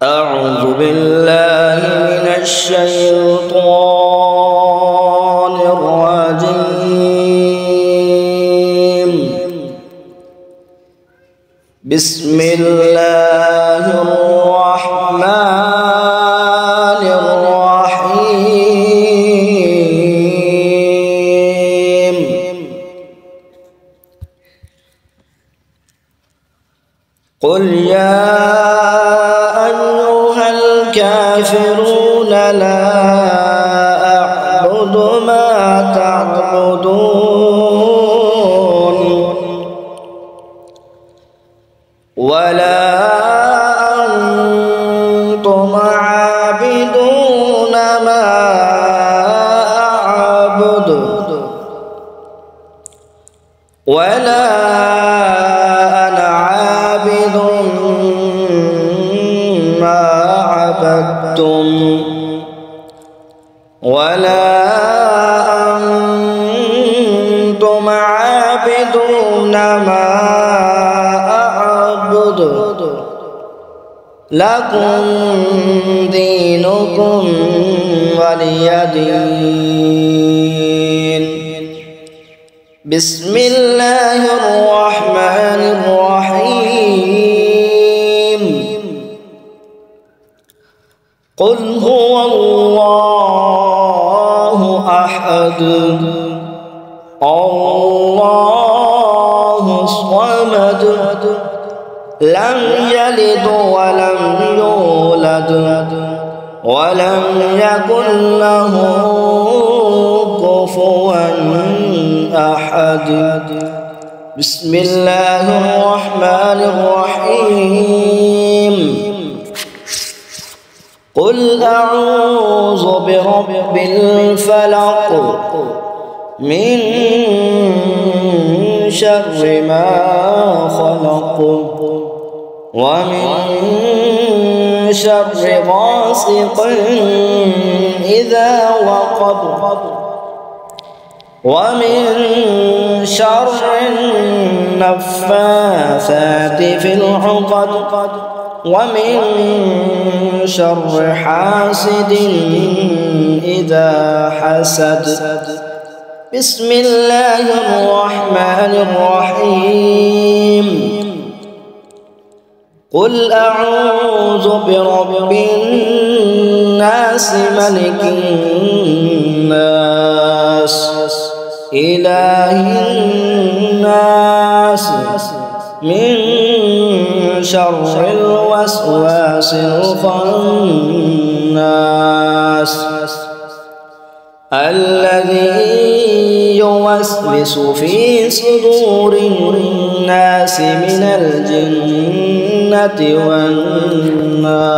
أعوذ بالله من الشيطان الرجيم. بسم الله الرحمن الرحيم. قل يا أيها الكافرون لا أعبد ما تعبدون ولا أنتم عابدون ما أعبد ولا أنا عابد ما عبدتم ولا أنتم عابدون ما أعبد لكم دينكم ولي دين. بسم الله الرحمن الرحيم. قل هو الله أحد الله الصمد لم يلد ولم يولد ولم يكن له كفوا أحد. بسم الله الرحمن الرحيم. قل أعوذ برب الفلق من شر ما خلق ومن شر غاسق إذا وقب ومن شر النفاثات في العقد ومن شر حاسد إذا حسد. بسم الله الرحمن الرحيم. قل أعوذ برب الناس ملك الناس إله الناس من شر الوسواس الخناس الذي يوسوس في صدور الناس من الجنة والناس.